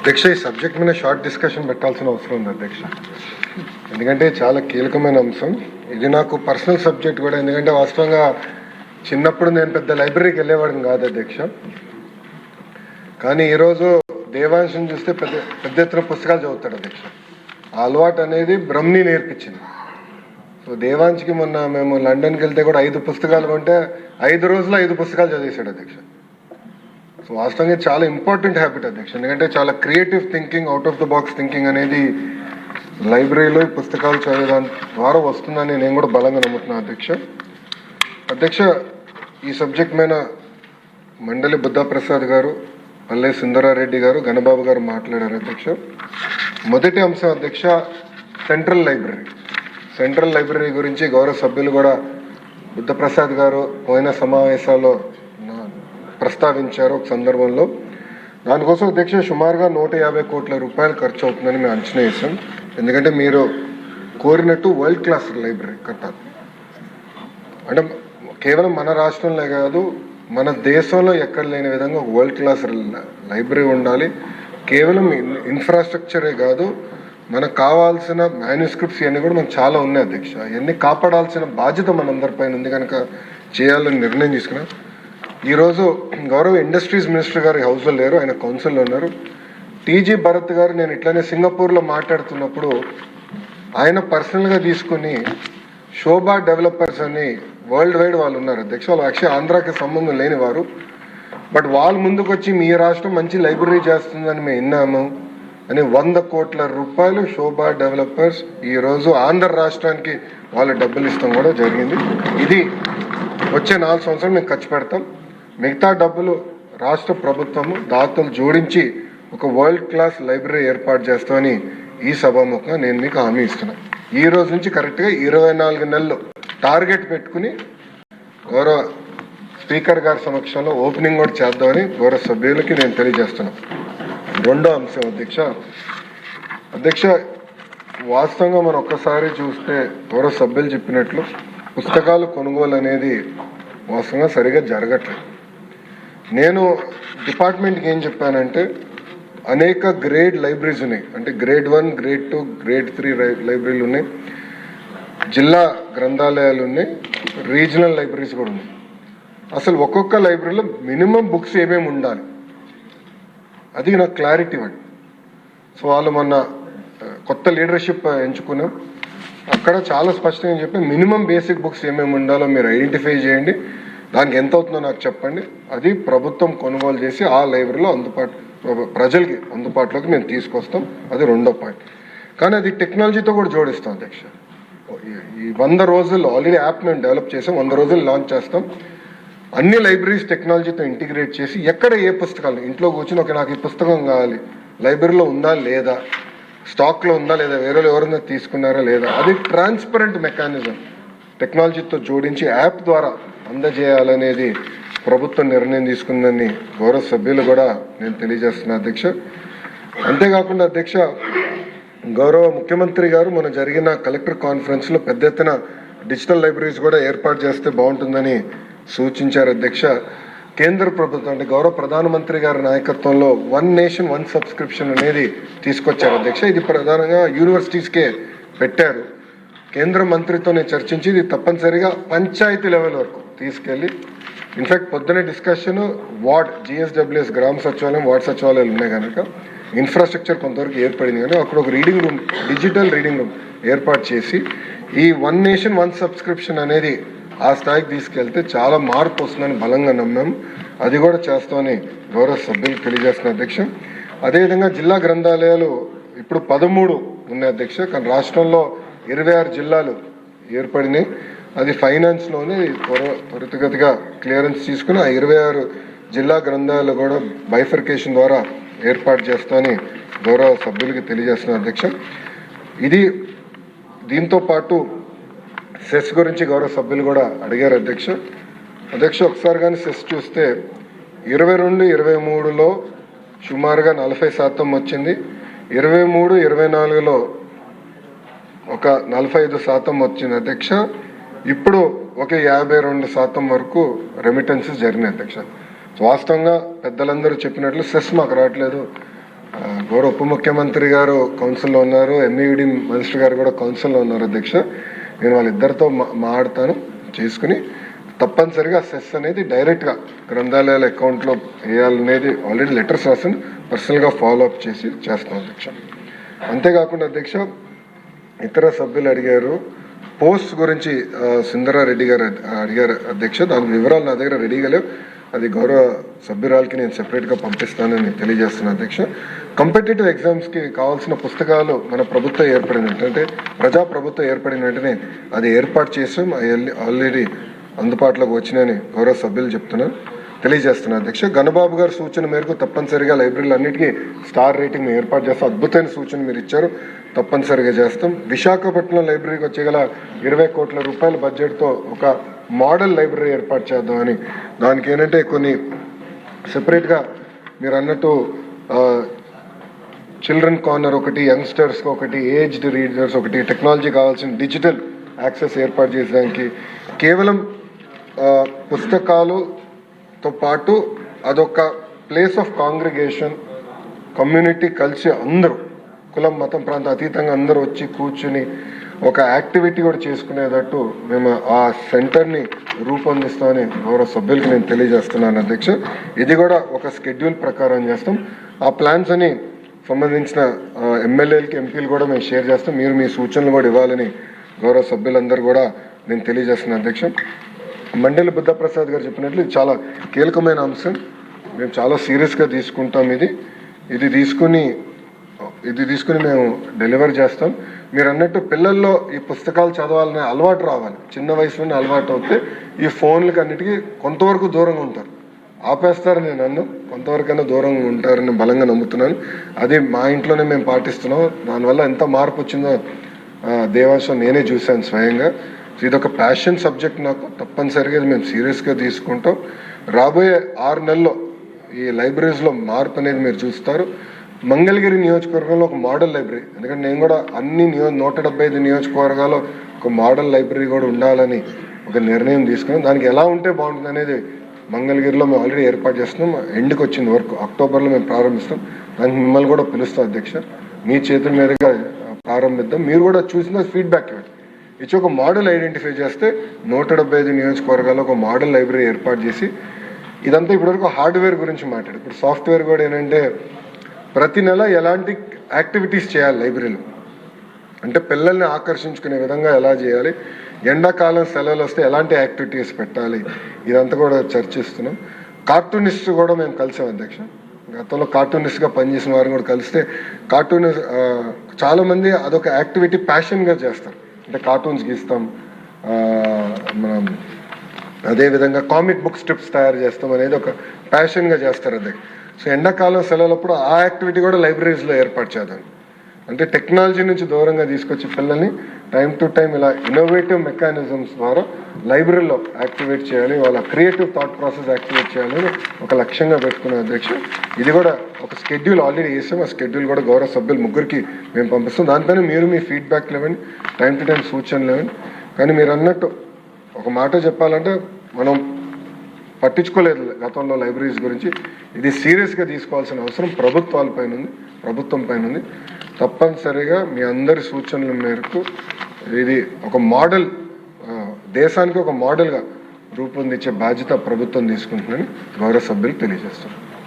అధ్యక్ష, ఈ సబ్జెక్ట్ మీద షార్ట్ డిస్కషన్ పెట్టాల్సిన అవసరం ఉంది అధ్యక్ష. ఎందుకంటే చాలా కీలకమైన అంశం ఇది. నాకు పర్సనల్ సబ్జెక్ట్ కూడా. ఎందుకంటే వాస్తవంగా చిన్నప్పుడు నేను పెద్ద లైబ్రరీకి వెళ్ళేవాడిని కాదు అధ్యక్ష. కానీ ఈరోజు దేవాంశం చూస్తే పెద్ద ఎత్తున పుస్తకాలు చదువుతాడు అధ్యక్ష. ఆ అలవాటు అనేది బ్రహ్మని నేర్పించింది. సో దేవాంశ్కి మొన్న మేము లండన్కి వెళ్తే కూడా 5 పుస్తకాలు కొంటే 5 రోజుల్లో 5 పుస్తకాలు చదివేశాడు అధ్యక్ష. సో వాస్తవంగా చాలా ఇంపార్టెంట్ హ్యాబిట్ అధ్యక్ష. ఎందుకంటే చాలా creative thinking, out of the box thinking అనేది లైబ్రరీలో పుస్తకాలు చదివేదాని ద్వారా వస్తుందని నేను కూడా బలంగా నమ్ముతున్నాను అధ్యక్ష. అధ్యక్ష, ఈ సబ్జెక్ట్ మీద మండలి బుద్ధప్రసాద్ గారు, పల్లె సుందరారెడ్డి గారు, గణబాబు గారు మాట్లాడారు అధ్యక్ష. మొదటి అంశం అధ్యక్ష, సెంట్రల్ లైబ్రరీ గురించి గౌరవ సభ్యులు కూడా బుద్ధప్రసాద్ గారు పోయిన సమావేశాల్లో ప్రస్తావించారు ఒక సందర్భంలో. దానికోసం అధ్యక్ష సుమారుగా 150 కోట్ల రూపాయలు ఖర్చు అవుతుందని మేము అంచనా వేసాం. ఎందుకంటే మీరు కోరినట్టు వరల్డ్ క్లాస్ లైబ్రరీ కట్టాలి. అంటే కేవలం మన రాష్ట్రంలో కాదు, మన దేశంలో ఎక్కడ లేని విధంగా వరల్డ్ క్లాస్ లైబ్రరీ ఉండాలి. కేవలం ఇన్ఫ్రాస్ట్రక్చరే కాదు, మనకు కావాల్సిన మ్యాన్యుస్క్రిప్ట్స్ ఇవన్నీ కూడా మనకు చాలా ఉన్నాయి అధ్యక్ష. ఇవన్నీ కాపాడాల్సిన బాధ్యత మనందరిపైన ఉంది కనుక చేయాలని నిర్ణయం తీసుకున్నాం. ఈరోజు గౌరవ ఇండస్ట్రీస్ మినిస్టర్ గారు హౌస్లో లేరు, ఆయన కౌన్సిల్లో ఉన్నారు. టీజీ భరత్ గారు నేను ఇట్లానే సింగపూర్లో మాట్లాడుతున్నప్పుడు ఆయన పర్సనల్గా తీసుకుని శోభా డెవలపర్స్ అని వరల్డ్ వైడ్ వాళ్ళు ఉన్నారు అధ్యక్ష. వాళ్ళు యాక్చువల్లీ ఆంధ్రాకి సంబంధం లేని వారు. బట్ వాళ్ళు ముందుకు వచ్చి మీ రాష్ట్రం మంచి లైబ్రరీ చేస్తుందని మేము విన్నాము అని 100 కోట్ల రూపాయలు శోభా డెవలపర్స్ ఈరోజు ఆంధ్ర రాష్ట్రానికి వాళ్ళు డబ్బులు ఇస్తాం కూడా జరిగింది. ఇది వచ్చే 4 సంవత్సరాలు మేము ఖర్చు పెడతాం. మిగతా డబ్బులు రాష్ట్ర ప్రభుత్వము దాతలు జోడించి ఒక వరల్డ్ క్లాస్ లైబ్రరీ ఏర్పాటు చేస్తామని ఈ సభాముఖంగా నేను మీకు హామీ ఇస్తున్నాను. ఈ రోజు నుంచి కరెక్ట్గా 24 నెలలు టార్గెట్ పెట్టుకుని గౌరవ స్పీకర్ గారి సమక్షంలో ఓపెనింగ్ కూడా చేద్దామని గౌరవ సభ్యులకి నేను తెలియజేస్తున్నాను. రెండో అంశం అధ్యక్ష, వాస్తవంగా మనం ఒక్కసారి చూస్తే గౌరవ సభ్యులు చెప్పినట్లు పుస్తకాలు కొనుగోలు అనేది వాస్తవంగా సరిగా జరగట్లేదు. నేను డిపార్ట్మెంట్కి ఏం చెప్పానంటే అనేక గ్రేడ్ లైబ్రరీస్ ఉన్నాయి. అంటే గ్రేడ్ 1, గ్రేడ్ 2, గ్రేడ్ 3 లైబ్రరీలు ఉన్నాయి, జిల్లా గ్రంథాలయాలు ఉన్నాయి, రీజనల్ లైబ్రరీస్ కూడా ఉన్నాయి. అసలు ఒక్కొక్క లైబ్రరీలో మినిమం బుక్స్ ఏమేమి ఉండాలి అది నాకు క్లారిటీ ఇవ్వండి. సో వాళ్ళు మొన్న కొత్త లీడర్షిప్ ఎంచుకున్నాం. అక్కడ చాలా స్పష్టంగా చెప్పి మినిమం బేసిక్ బుక్స్ ఏమేమి ఉండాలో మీరు ఐడెంటిఫై చేయండి, దానికి ఎంత అవుతుందో నాకు చెప్పండి, అది ప్రభుత్వం కొనుగోలు చేసి ఆ లైబ్రరీలో ప్రజలకి అందుబాటులోకి మేము తీసుకొస్తాం. అది రెండో పాయింట్. కానీ అది టెక్నాలజీతో కూడా జోడిస్తాం అధ్యక్ష. ఈ 100 రోజుల్లో ఆల్రెడీ యాప్ మేము డెవలప్ చేసాం, 100 రోజులు లాంచ్ చేస్తాం. అన్ని లైబ్రరీస్ టెక్నాలజీతో ఇంటిగ్రేట్ చేసి ఎక్కడ ఏ పుస్తకాలు ఇంట్లో కూర్చొని నాకు ఈ పుస్తకం కావాలి, లైబ్రరీలో ఉందా లేదా, స్టాక్లో ఉందా లేదా, వేరే ఎవరైనా తీసుకున్నారా లేదా, అది ట్రాన్స్పరెంట్ మెకానిజం టెక్నాలజీతో జోడించి యాప్ ద్వారా అందజేయాలనేది ప్రభుత్వం నిర్ణయం తీసుకుందని గౌరవ సభ్యులు కూడా నేను తెలియజేస్తున్నా అధ్యక్ష. అంతేకాకుండా అధ్యక్ష, గౌరవ ముఖ్యమంత్రి గారు మొన్న జరిగిన కలెక్టర్ కాన్ఫరెన్స్లో పెద్ద ఎత్తున డిజిటల్ లైబ్రరీస్ కూడా ఏర్పాటు చేస్తే బాగుంటుందని సూచించారు అధ్యక్ష. కేంద్ర ప్రభుత్వం అంటే గౌరవ ప్రధానమంత్రి గారి నాయకత్వంలో 1 నేషన్ 1 సబ్స్క్రిప్షన్ అనేది తీసుకొచ్చారు అధ్యక్ష. ఇది ప్రధానంగా యూనివర్సిటీస్కే పెట్టారు. కేంద్ర మంత్రితో నేను చర్చించి ఇది తప్పనిసరిగా పంచాయతీ లెవెల్ వరకు తీసుకెళ్ళి, ఇన్ఫాక్ట్ పొద్దునే డిస్కషన్ వార్డ్ GSWS గ్రామ సచివాలయం, వార్డ్ సచివాలయాలు ఉన్నాయి కనుక ఇన్ఫ్రాస్ట్రక్చర్ కొంతవరకు ఏర్పడింది కానీ అక్కడ ఒక reading room, digital reading room ఏర్పాటు చేసి ఈ 1 నేషన్ 1 సబ్స్క్రిప్షన్ అనేది ఆ స్థాయికి తీసుకెళ్తే చాలా మార్పు వస్తుందని బలంగా నమ్మాము. అది కూడా చేస్తామని గౌరవ సభ్యులకు తెలియజేస్తున్న అధ్యక్ష. అదేవిధంగా జిల్లా గ్రంథాలయాలు ఇప్పుడు 13 ఉన్నాయి అధ్యక్ష. కానీ రాష్ట్రంలో 26 జిల్లాలు ఏర్పడినాయి. అది ఫైనాన్స్లోనే త్వరితగతిగా క్లియరెన్స్ తీసుకుని ఆ 26 జిల్లా గ్రంథాలయాలు కూడా బైఫర్కేషన్ ద్వారా ఏర్పాటు చేస్తామని గౌరవ సభ్యులకి తెలియజేస్తున్న అధ్యక్ష. ఇది దీంతో పాటు సెస్ గురించి గౌరవ సభ్యులు కూడా అడిగారు అధ్యక్ష. ఒకసారి కానీ సెస్ చూస్తే 22-23లో సుమారుగా 40% వచ్చింది, 23-24లో ఒక 45% వచ్చింది అధ్యక్ష. ఇప్పుడు ఒక 52% వరకు రెమిటెన్సెస్ జరిగినాయి అధ్యక్ష. వాస్తవంగా పెద్దలందరూ చెప్పినట్లు సెస్ మాకు రావట్లేదు, గౌరవ ఉప ముఖ్యమంత్రి గారు కౌన్సిల్లో ఉన్నారు, ఎంఈడి మినిస్టర్ గారు కూడా కౌన్సిల్లో ఉన్నారు అధ్యక్ష. నేను వాళ్ళిద్దరితో మాట్లాడతాను చేసుకుని తప్పనిసరిగా సెస్ అనేది డైరెక్ట్గా గ్రంథాలయాల అకౌంట్లో వేయాలనేది ఆల్రెడీ లెటర్స్ రాసాను, పర్సనల్గా ఫాలోఅప్ చేస్తాం అధ్యక్ష. అంతేకాకుండా అధ్యక్ష ఇతర సభ్యులు అడిగారు పోస్ట్ గురించి, సుందరారెడ్డి గారు అడిగారు అధ్యక్ష. దాని వివరాలు నా దగ్గర రెడీగా లేవు, అది గౌరవ సభ్యురాలకి నేను సెపరేట్గా పంపిస్తానని తెలియజేస్తున్నాను అధ్యక్ష. కాంపిటేటివ్ ఎగ్జామ్స్కి కావాల్సిన పుస్తకాలు మన ప్రభుత్వం ఏర్పడిన వెంటనే, ప్రజాప్రభుత్వం ఏర్పడిన వెంటనే అది ఏర్పాటు చేసాం, ఆల్రెడీ అందుబాటులోకి వచ్చినాయని గౌరవ సభ్యులు తెలియజేస్తున్నాను అధ్యక్ష. గణబాబు గారి సూచన మేరకు తప్పనిసరిగా లైబ్రరీలు అన్నిటికీ స్టార్ రేటింగ్ ఏర్పాటు చేస్తాం. అద్భుతమైన సూచన మీరు ఇచ్చారు, తప్పనిసరిగా చేస్తాం. విశాఖపట్నం లైబ్రరీకి వచ్చేగల 20 కోట్ల రూపాయల బడ్జెట్తో ఒక మోడల్ లైబ్రరీ ఏర్పాటు చేద్దామని, దానికి ఏంటంటే కొన్ని సెపరేట్గా మీరు అన్నట్టు చిల్డ్రన్ కార్నర్ ఒకటి, యంగ్స్టర్స్కి ఒకటి, ఏజ్డ్ రీడర్స్ ఒకటి, టెక్నాలజీ కావాల్సిన డిజిటల్ యాక్సెస్ ఏర్పాటు చేసేదానికి, కేవలం పుస్తకాలుతో పాటు అదొక ప్లేస్ ఆఫ్ కాంగ్రిగేషన్, కమ్యూనిటీ కలిసి అందరూ కులం మతం ప్రాంతం అతీతంగా అందరూ వచ్చి కూర్చుని ఒక యాక్టివిటీ కూడా చేసుకునేటట్టు మేము ఆ సెంటర్ని రూపొందిస్తామని గౌరవ సభ్యులకి నేను తెలియజేస్తున్నాను అధ్యక్ష. ఇది కూడా ఒక స్కెడ్యూల్ ప్రకారం చేస్తాం. ఆ ప్లాన్స్ అని సంబంధించిన ఎమ్మెల్యేలకి ఎంపీలు కూడా మేము షేర్ చేస్తాం. మీరు మీ సూచనలు కూడా ఇవ్వాలని గౌరవ సభ్యులందరూ కూడా నేను తెలియజేస్తున్నాను అధ్యక్ష. మండలి బుద్ధప్రసాద్ గారు చెప్పినట్లు ఇది చాలా కీలకమైన అంశం, మేము చాలా సీరియస్గా తీసుకుంటాం. ఇది తీసుకుని మేము డెలివర్ చేస్తాం. మీరు అన్నట్టు పిల్లల్లో ఈ పుస్తకాలు చదవాలనే అలవాటు రావాలి, చిన్న వయసులోనే అలవాటు అవుతే ఈ ఫోన్లకి అన్నిటికీ కొంతవరకు దూరంగా ఉంటారు. ఆపేస్తారని నేను కొంతవరకైనా దూరంగా ఉంటారని బలంగా నమ్ముతున్నాను. అది మా ఇంట్లోనే మేము పాటిస్తున్నాం. దానివల్ల ఎంత మార్పు వచ్చిందో దేవాంశం నేనే చూశాను స్వయంగా. ఇది ఒక ప్యాషన్ సబ్జెక్ట్ నాకు, తప్పనిసరిగా మేము సీరియస్గా తీసుకుంటాం. రాబోయే 6 నెలల్లో ఈ లైబ్రరీస్లో మార్పు అనేది మీరు చూస్తారు. మంగళగిరి నియోజకవర్గంలో ఒక మోడల్ లైబ్రరీ, ఎందుకంటే నేను కూడా అన్ని 175 నియోజకవర్గాల్లో ఒక మోడల్ లైబ్రరీ కూడా ఉండాలని ఒక నిర్ణయం తీసుకున్నాం. దానికి ఎలా ఉంటే బాగుంటుంది అనేది మంగళగిరిలో మేము ఆల్రెడీ ఏర్పాటు చేస్తున్నాం. ఎండ్కి వచ్చింది వర్క్, అక్టోబర్లో మేము ప్రారంభిస్తాం. దానికి మిమ్మల్ని కూడా పిలుస్తాం అధ్యక్ష, మీ చేతుల మీదుగా ప్రారంభిద్దాం. మీరు కూడా చూసిన ఫీడ్బ్యాక్ ఇవ్వండి. ఇచ్చి ఒక మోడల్ ఐడెంటిఫై చేస్తే 175 నియోజకవర్గాల్లో ఒక మోడల్ లైబ్రరీ ఏర్పాటు చేసి, ఇదంతా ఇప్పటివరకు హార్డ్వేర్ గురించి మాట్లాడు. ఇప్పుడు సాఫ్ట్వేర్ కూడా ఏంటంటే ప్రతి నెల ఎలాంటి యాక్టివిటీస్ చేయాలి లైబ్రరీలో, అంటే పిల్లల్ని ఆకర్షించుకునే విధంగా ఎలా చేయాలి, ఎండాకాలం సెలవులు వస్తే ఎలాంటి యాక్టివిటీస్ పెట్టాలి, ఇదంతా కూడా చర్చిస్తున్నాం. కార్టూనిస్ట్ కూడా మేము కలిసాం అధ్యక్ష. గతంలో కార్టూనిస్ట్గా పనిచేసిన వారిని కూడా కలిస్తే చాలామంది అదొక యాక్టివిటీ ప్యాషన్గా చేస్తారు. అంటే కార్టూన్స్ గీస్తాం, మనం అదేవిధంగా కామిక్ బుక్ స్ట్రిప్స్ తయారు చేస్తాం అనేది ఒక ప్యాషన్గా చేస్తారు అదే. సో ఎండాకాలం సెలవులప్పుడు ఆ యాక్టివిటీ కూడా లైబ్రరీస్లో ఏర్పాటు చేద్దాం. అంటే టెక్నాలజీ నుంచి దూరంగా తీసుకొచ్చి పిల్లల్ని టైం టు టైం ఇలా ఇన్నోవేటివ్ మెకానిజమ్స్ ద్వారా లైబ్రరీలో యాక్టివేట్ చేయాలి, వాళ్ళ క్రియేటివ్ థాట్ ప్రాసెస్ యాక్టివేట్ చేయాలని ఒక లక్ష్యంగా పెట్టుకున్న అధ్యక్ష. ఇది కూడా ఒక స్కెడ్యూల్ ఆల్రెడీ వేసాం. ఆ స్కెడ్యూల్ కూడా గౌరవ సభ్యులు 3కి మేము పంపిస్తాం. దానిపైన మీరు మీ ఫీడ్బ్యాక్లు ఇవ్వండి, టైం టు టైం సూచనలు ఇవ్వండి. కానీ మీరు అన్నట్టు ఒక మాట చెప్పాలంటే మనం పట్టించుకోలేదు గతంలో లైబ్రరీస్ గురించి. ఇది సీరియస్గా తీసుకోవాల్సిన అవసరం ప్రభుత్వం పైన ఉంది. తప్పనిసరిగా మీ అందరి సూచనల మేరకు ఇది ఒక మోడల్, దేశానికి ఒక మోడల్గా రూపొందించే బాధ్యత ప్రభుత్వం తీసుకుంటుందని గౌరవ సభ్యులు తెలియజేస్తారు.